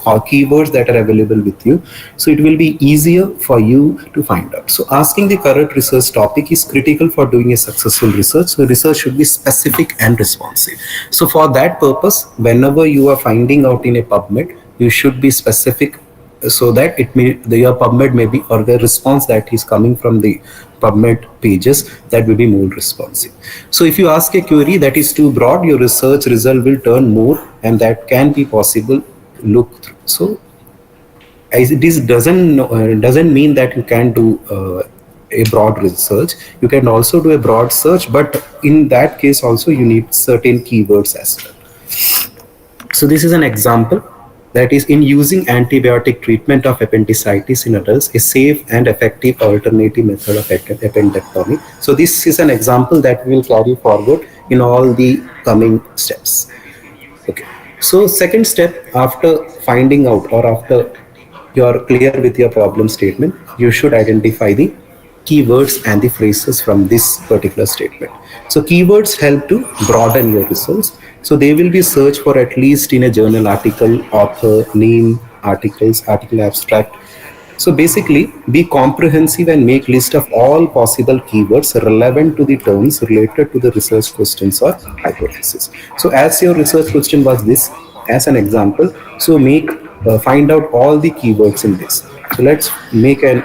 keywords that are available with you. So it will be easier for you to find out. So asking the current research topic is critical for doing a successful research. So research should be specific and responsive. So for that purpose, whenever you are finding out in a PubMed, you should be specific, so that your PubMed may be, or the response that is coming from the PubMed pages, that will be more responsive. So if you ask a query that is too broad, your research result will turn more, and that can be possible look through. So this doesn't mean that you can do a broad research. You can also do a broad search, but in that case also you need certain keywords as well. So this is an example, that is, in using antibiotic treatment of appendicitis in adults, a safe and effective alternative method of appendectomy. So this is an example that we will carry forward in all the coming steps. Okay. So second step, after finding out, or after you are clear with your problem statement, you should identify the keywords and the phrases from this particular statement. So keywords help to broaden your results. So they will be searched for at least in a journal article, author, name, articles, article abstract. So basically, be comprehensive and make list of all possible keywords relevant to the terms related to the research questions or hypothesis. So as your research question was this, as an example, so find out all the keywords in this. So let's make an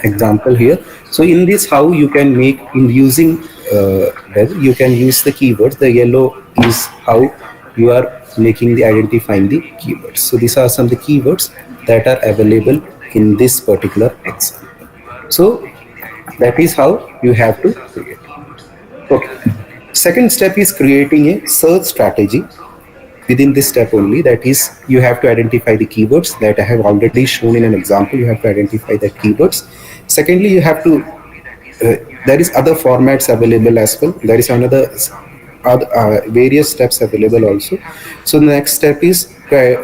example here. So in this, how you can make, in using you can use the keywords. The yellow is how you are making the identifying the keywords. So these are some of the keywords that are available in this particular example. So that is how you have to create. Okay. Second step is creating a search strategy. Within this step only, that is, you have to identify the keywords that I have already shown in an example. You have to identify the keywords. Secondly, you have to there is other formats available as well. There is another various steps available also. So the next step is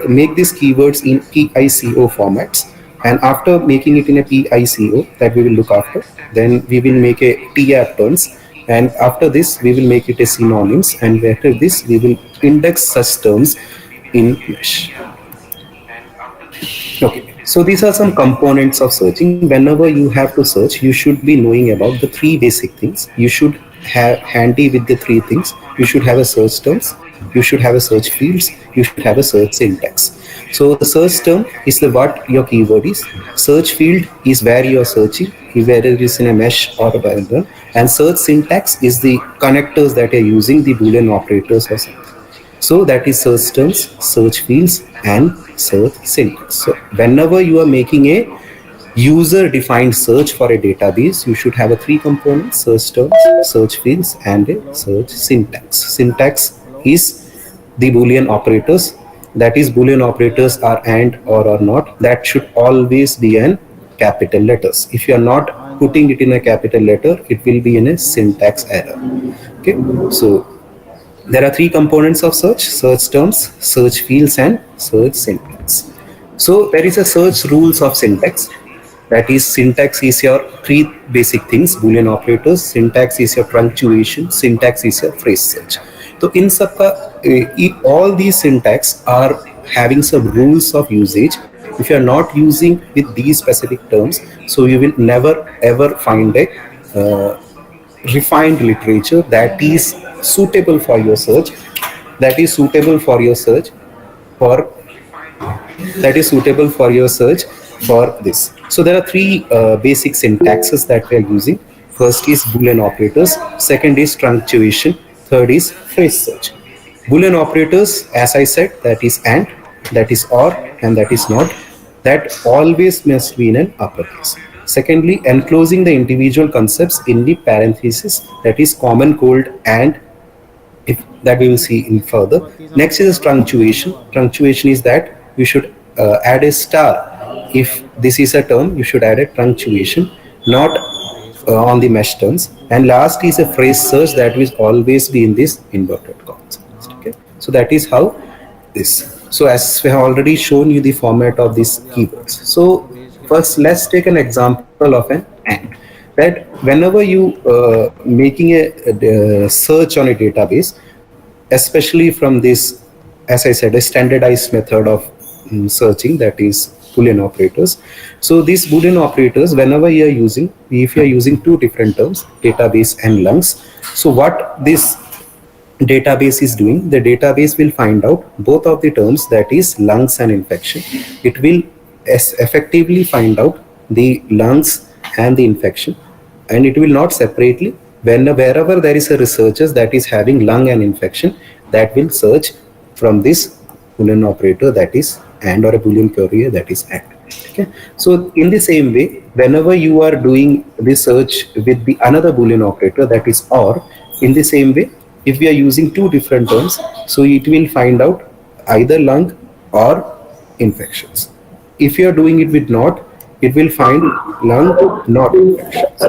make these keywords in PICO formats, and after making it in a PICO, that we will look after, then we will make a TAB terms, and after this we will make it a synonyms, and after this we will index such terms in mesh. Okay. So these are some components of searching. Whenever you have to search, you should be knowing about the three basic things. You should have handy with the three things. You should have a search terms, you should have a search fields, you should have a search syntax. So the search term is what your keyword is. Search field is where you are searching, whether it is in a mesh or a parallel. And search syntax is the connectors that are using, the Boolean operators or something. So that is search terms, search fields, and search syntax. So whenever you are making a user-defined search for a database, you should have a three components: search terms, search fields, and a search syntax. Syntax is the Boolean operators. That is, Boolean operators are and, or not. That should always be in capital letters. If you are not putting it in a capital letter, it will be in a syntax error. Okay, so there are three components of search: search terms, search fields, and search syntax. So there is a search rules of syntax. That is, syntax is your three basic things: Boolean operators, syntax is your punctuation, syntax is your phrase search. So in sabka, all these syntax are having some rules of usage. If you are not using with these specific terms, so you will never ever find a refined literature that is suitable for your search, that is suitable for your search for this. So there are three basic syntaxes that we are using. First is Boolean operators, second is truncation, third is phrase search. Boolean operators, as I said, that is and, that is or, and that is not. That always must be in an uppercase. Secondly, enclosing the individual concepts in the parenthesis, that is common, cold, and, if that we will see in further. Next is truncation. Truncation is that you should add a star. If this is a term, you should add a truncation, not on the mesh terms. And last is a phrase search, that will always be in this inverted commas. Okay, so that is how this. So as we have already shown you the format of these keywords. So first, let's take an example of an and. That whenever you making a search on a database, especially from this as I said, a standardized method of searching, that is Boolean operators. So these Boolean operators, whenever you are using, if you are using two different terms, database and lungs, so what this database is doing, the database will find out both of the terms, that is lungs and infection. It will effectively find out the lungs and the infection, and it will not separately. Wherever there is a researcher that is having lung and infection, that will search from this Boolean operator, that is and, or a Boolean query, that is and. Okay, so in the same way, whenever you are doing the search with the another Boolean operator, that is or, in the same way, if we are using two different terms, so it will find out either lung or infections. If you are doing it with not, it will find lung, not infections.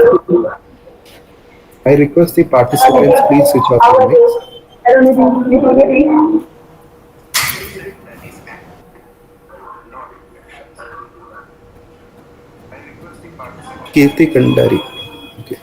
I request the participants, please switch off your mics. Kirti Kandari. Okay.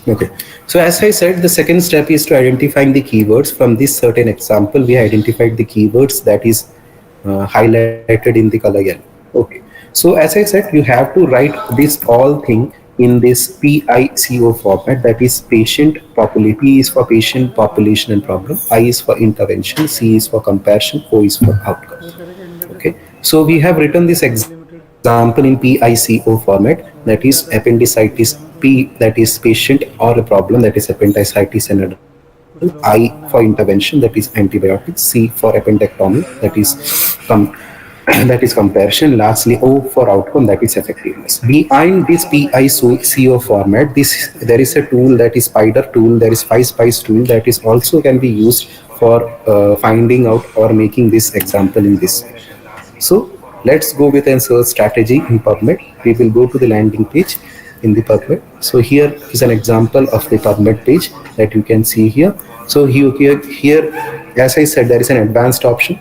Okay. So as I said, the second step is to identifying the keywords. From this certain example, we identified the keywords that is highlighted in the color yellow. Okay. So as I said, you have to write this all thing in this PICO format, that is patient population. P is for patient, population and problem. I is for intervention. C is for comparison. O is for outcome. Okay. So we have written this example in PICO format, that is appendicitis. P, that is patient or a problem, that is appendicitis and adult. I for intervention, that is antibiotics. C for appendectomy, that is that is comparison. Lastly, O for outcome, that is effectiveness. Behind this PICO format, there is a tool, that is spider tool. There is PySpice tool that is also can be used for finding out or making this example in this. So let's go with a search strategy in PubMed. We will go to the landing page in the PubMed. So here is an example of the PubMed page that you can see here. So here, as I said, there is an advanced option.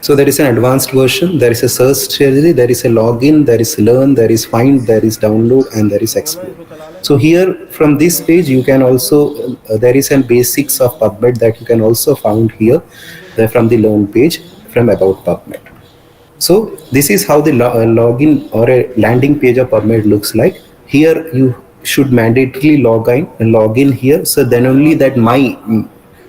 So there is an advanced version, there is a search strategy, there is a login, there is learn, there is find, there is download, and there is explore. So here from this page you can also, there is a basics of PubMed that you can also found here from the learn page from about PubMed. So this is how the login or a landing page of PubMed looks like. Here you should mandatorily log in here. So then only that my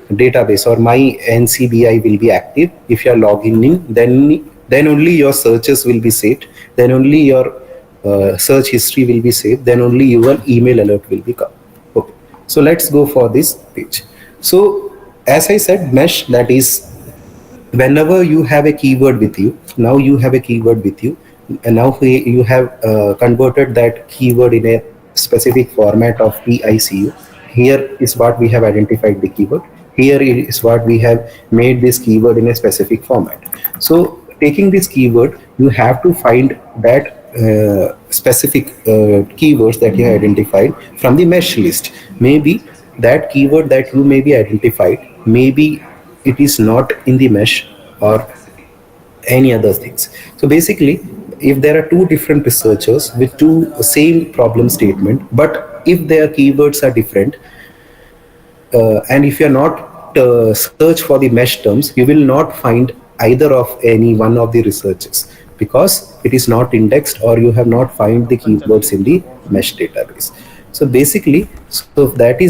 database or my NCBI will be active. If you are logging in, then only your searches will be saved. Then only your search history will be saved. Then only your email alert will be come. Okay. So let's go for this page. So as I said, mesh, that is whenever you have a keyword with you, now you have a keyword with you, and now you have converted that keyword in a specific format of PICO. Here is what we have identified the keyword. Here is what we have made this keyword in a specific format. So taking this keyword, you have to find that specific keywords that you have identified from the mesh list. Maybe that keyword that you may be identified, maybe it is not in the mesh or any other things. So basically, if there are two different researchers with two same problem statement, but if their keywords are different, and if you are not search for the mesh terms, you will not find either of any one of the researchers, because it is not indexed or you have not find the keywords in the mesh database. So basically, so that is